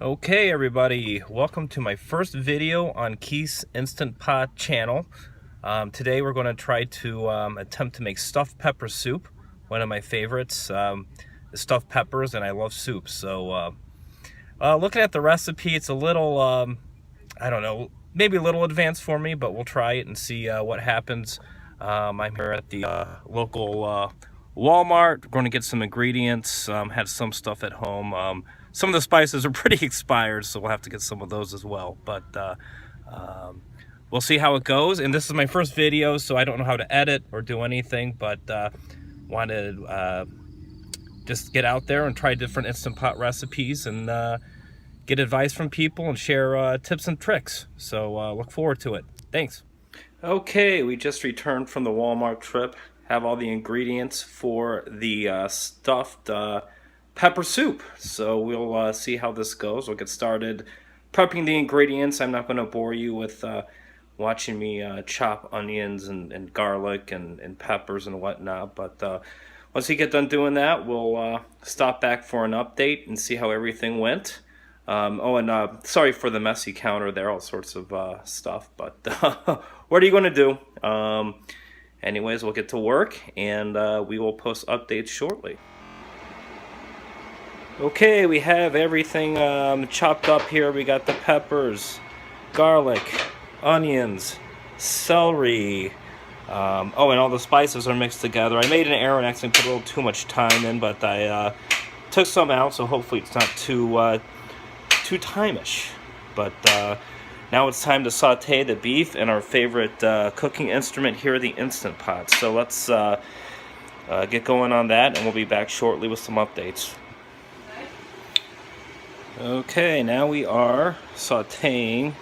Okay everybody, welcome to my first video on Keith's Instant Pot channel. Today we're going to try to attempt to make stuffed pepper soup. One of my favorites is stuffed peppers, and I love soup. So looking at the recipe, it's a little, I don't know, maybe a little advanced for me, but we'll try it and see what happens. I'm here at the local Walmart. We're going to get some ingredients, had some stuff at home. Some of the spices are pretty expired, so we'll have to get some of those as well. But we'll see how it goes. And this is my first video, so I don't know how to edit or do anything, but wanted to just get out there and try different Instant Pot recipes and get advice from people and share tips and tricks. So look forward to it. Thanks. Okay, we just returned from the Walmart trip. Have all the ingredients for the stuffed pepper soup. So we'll see how this goes. We'll get started prepping the ingredients. I'm not going to bore you with watching me chop onions and garlic and peppers and whatnot. But once we get done doing that, we'll stop back for an update and see how everything went. Sorry for the messy counter there, all sorts of stuff. But what are you going to do? Anyways, we'll get to work, and we will post updates shortly. Okay, we have everything chopped up here. We got the peppers, garlic, onions, celery. And all the spices are mixed together. I made an error and actually put a little too much thyme in, but I took some out, so hopefully it's not too thymish. But now it's time to saute the beef in our favorite cooking instrument here, the Instant Pot. So let's get going on that, and we'll be back shortly with some updates. Okay, now we are sauteing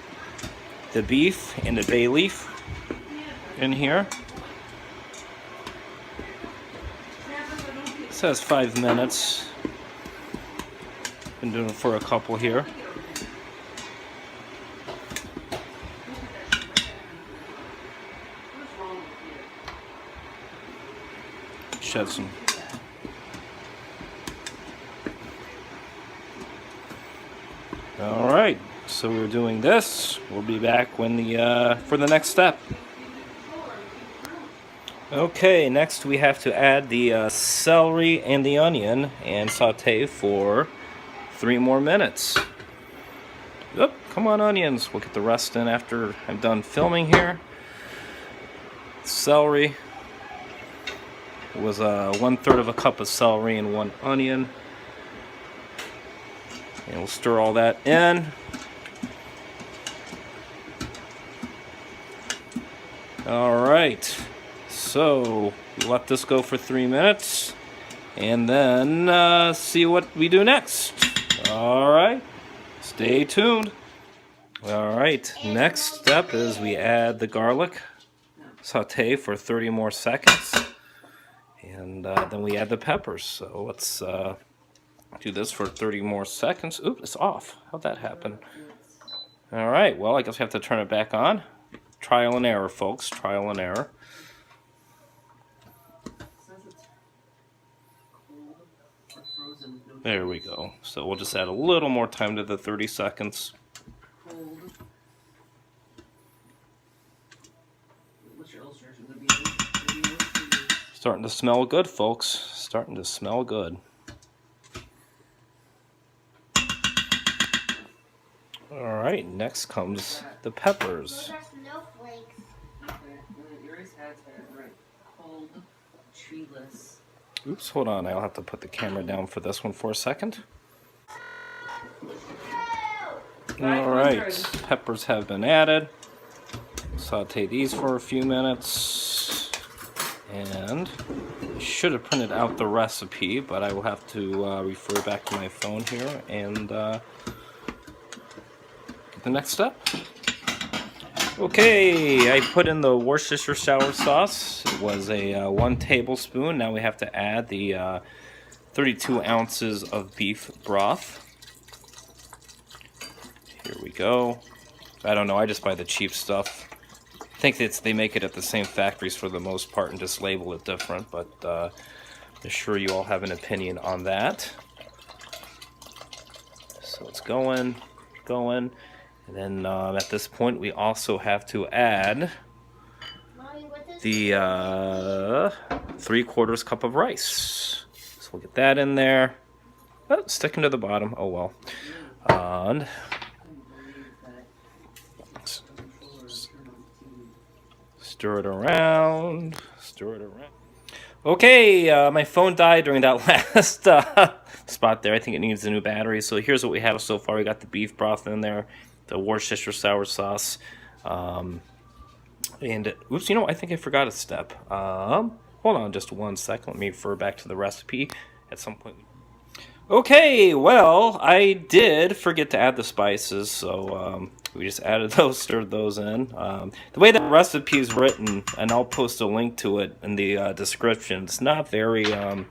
the beef and the bay leaf in here. It says 5 minutes. Been doing it for a couple here. Shed some. All right, so we're doing this. We'll be back when for the next step. Okay, next we have to add the celery and the onion and saute for 3 more minutes. Oop, come on, onions. We'll get the rest in after I'm done filming here. Celery was 1/3 of a cup of celery and 1 onion. And we'll stir all that in. All right, so we let this go for 3 minutes, and then see what we do next. All right, stay tuned. All right, next step is we add the garlic, saute for 30 more seconds, and then we add the peppers. So let's do this for 30 more seconds. Oops, it's off. How'd that happen? All right, well, I guess we have to turn it back on. Trial and error, folks. Trial and error. There we go. So we'll just add a little more time to the 30 seconds. Starting to smell good, folks. Starting to smell good. All right, next comes the peppers. Oops, hold on. I'll have to put the camera down for this one for a second. All right, peppers have been added. Saute these for a few minutes. And I should have printed out the recipe, but I will have to refer back to my phone here and the next step. Okay, I put in the Worcestershire sour sauce. It was a 1 tablespoon. Now we have to add the 32 ounces of beef broth. Here we go. I don't know, I just buy the cheap stuff. I think they make it at the same factories for the most part and just label it different, but I'm sure you all have an opinion on that. So it's going, and then at this point we also have to add the 3/4 cup of rice. So we'll get that in there. Oh, sticking to the bottom. Oh well. And stir it around. Stir it around. Okay, my phone died during that last spot there. I think it needs a new battery. So here's what we have so far. We got the beef broth in there, the Worcestershire sour sauce, and oops, you know, I think I forgot a step. Hold on just 1 second. Let me refer back to the recipe at some point. Okay, well, I did forget to add the spices, so we just added those, stirred those in. The way that recipe is written, and I'll post a link to it in the description, it's not very, I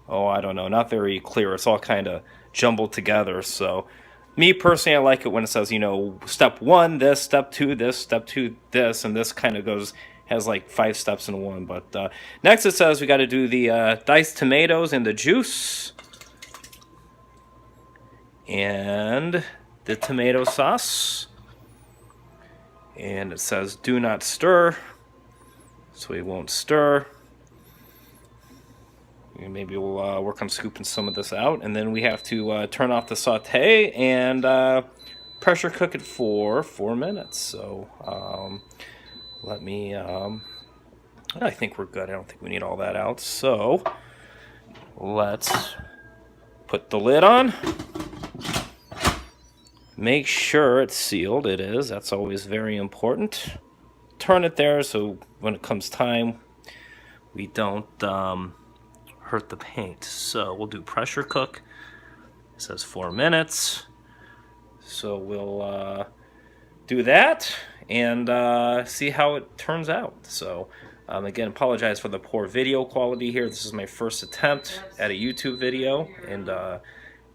don't know, not very clear. It's all kind of jumbled together, so me personally, I like it when it says, you know, step 1, this, step 2, this, step 2, this, and this kind of has like 5 steps in one. But next it says we got to do the diced tomatoes and the juice. And the tomato sauce, and it says do not stir, so we won't stir. And maybe we'll work on scooping some of this out, and then we have to turn off the saute and pressure cook it for 4 minutes. So let me I think we're good. I don't think we need all that out, so let's put the lid on. Make sure it's sealed. It is. That's always very important. Turn it there so when it comes time, we don't hurt the paint. So we'll do pressure cook. It says 4 minutes. So we'll do that and see how it turns out. So again, apologize for the poor video quality here. This is my first attempt at a YouTube video and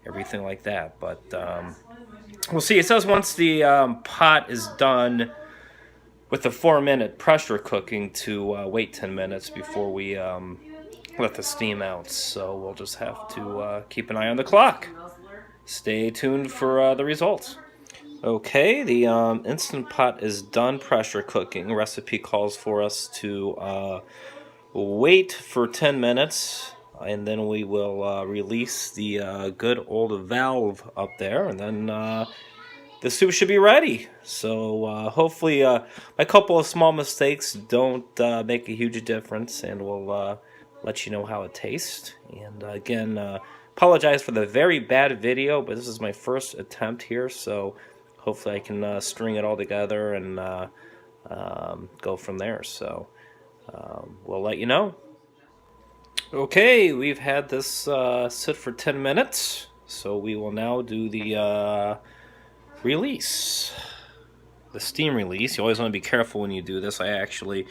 everything like that. But we'll see. It says once the pot is done with the 4-minute pressure cooking to wait 10 minutes before we let the steam out. So we'll just have to keep an eye on the clock. Stay tuned for the results. Okay, the Instant Pot is done pressure cooking. Recipe calls for us to wait for 10 minutes. And then we will release the good old valve up there, and then the soup should be ready. So hopefully a couple of small mistakes don't make a huge difference, and we'll let you know how it tastes. And again, apologize for the very bad video, but this is my first attempt here, so hopefully I can string it all together and go from there. So we'll let you know. Okay, we've had this sit for 10 minutes, so we will now do the release, the steam release. You always want to be careful when you do this. I actually,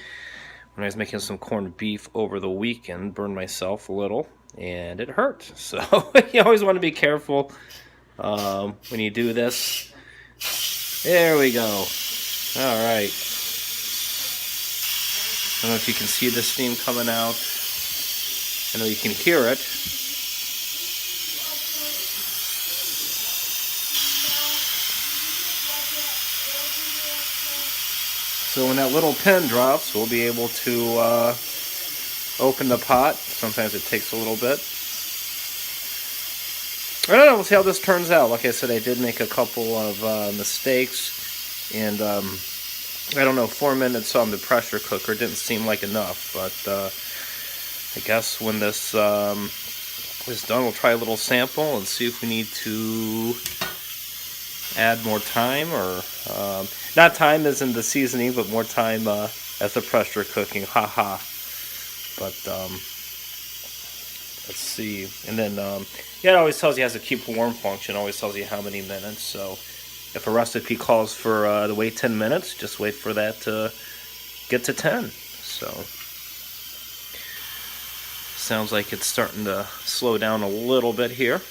when I was making some corned beef over the weekend, burned myself a little, and it hurt. So you always want to be careful when you do this. There we go. All right. I don't know if you can see the steam coming out. I know you can hear it. So when that little pin drops, we'll be able to open the pot. Sometimes it takes a little bit. I don't know, we'll see how this turns out. Like I said, I did make a couple of mistakes, and I don't know, 4 minutes on the pressure cooker didn't seem like enough, but I guess when this is done, we'll try a little sample and see if we need to add more time, or not time as in the seasoning, but more time as the pressure cooking. Haha. But let's see. And then yeah, it always tells you it has a keep warm function. It always tells you how many minutes. So if a recipe calls for to wait 10 minutes, just wait for that to get to 10. So sounds like it's starting to slow down a little bit here.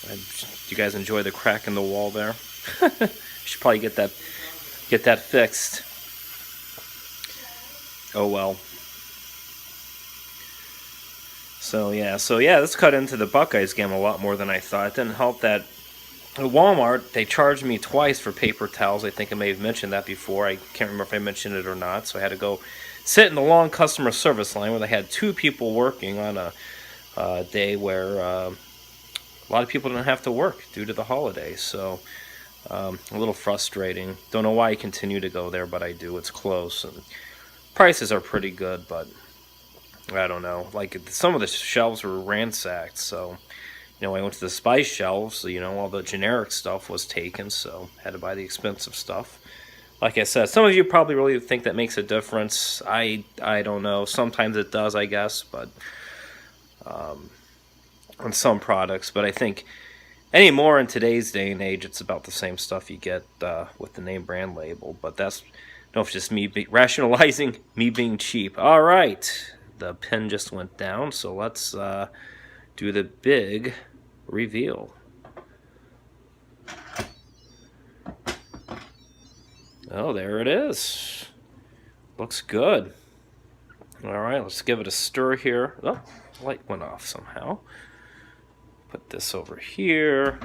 Do you guys enjoy the crack in the wall there? Should probably get that fixed. Oh well. So yeah, this cut into the Buckeyes game a lot more than I thought. It didn't help that at Walmart, they charged me twice for paper towels. I think I may have mentioned that before. I can't remember if I mentioned it or not. So I had to go sit in the long customer service line where they had 2 people working on a day where a lot of people didn't have to work due to the holidays. So a little frustrating. Don't know why I continue to go there, but I do. It's close and prices are pretty good, but I don't know. Like some of the shelves were ransacked, so I went to the spice shelves, all the generic stuff was taken, so had to buy the expensive stuff. Like I said, some of you probably really think that makes a difference. I don't know. Sometimes it does, I guess, but on some products. But I think anymore in today's day and age, it's about the same stuff you get with the name brand label. But that's, I don't know if it's just me rationalizing me being cheap. All right, the pin just went down, so let's do the big reveal. Oh, there it is. Looks good. All right, let's give it a stir here. Oh, light went off somehow. Put this over here.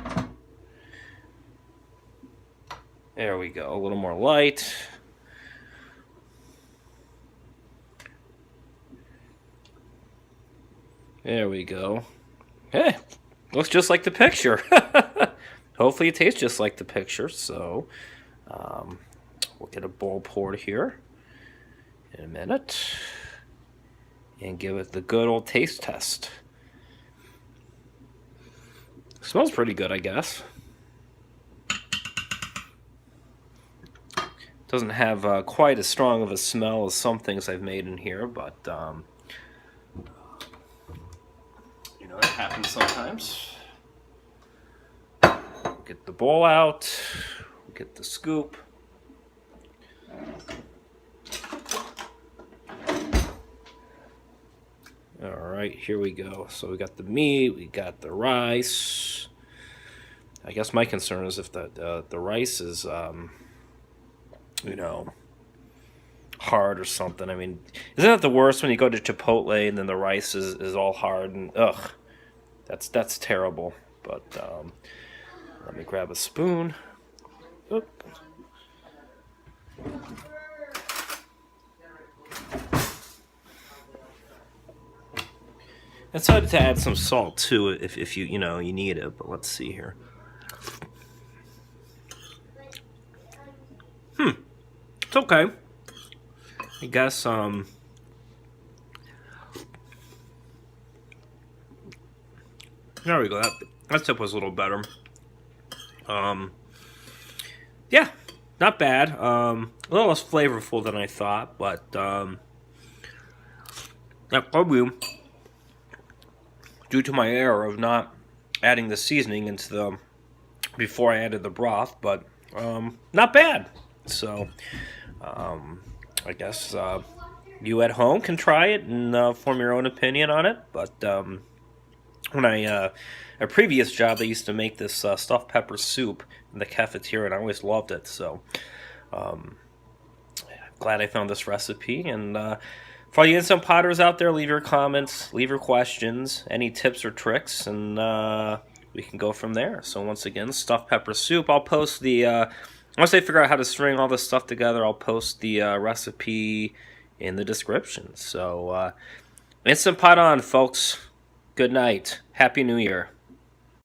There we go, a little more light. There we go. Hey, looks just like the picture. Hopefully it tastes just like the picture. So we'll get a bowl poured here in a minute and give it the good old taste test. Smells pretty good, I guess. Doesn't have quite as strong of a smell as some things I've made in here, but it happens sometimes. Get the bowl out, get the scoop. All right, here we go. So we got the meat, we got the rice. I guess my concern is if the rice is, hard or something. I mean, isn't that the worst when you go to Chipotle and then the rice is all hard and ugh, that's terrible. But let me grab a spoon. Oop. It's hard to add some salt too if you you need it. But let's see here. It's okay. I guess there we go. That tip was a little better. Yeah, not bad. A little less flavorful than I thought, but yeah, probably due to my error of not adding the seasoning into the before I added the broth, but not bad. So I guess you at home can try it and form your own opinion on it. But when a previous job, they used to make this stuffed pepper soup in the cafeteria, and I always loved it. So glad I found this recipe. And for all you instant potters out there, leave your comments, leave your questions, any tips or tricks, and we can go from there. So once again, stuffed pepper soup. I'll post the once I figure out how to string all this stuff together, I'll post the recipe in the description. So instant pot on, folks. Good night. Happy New Year.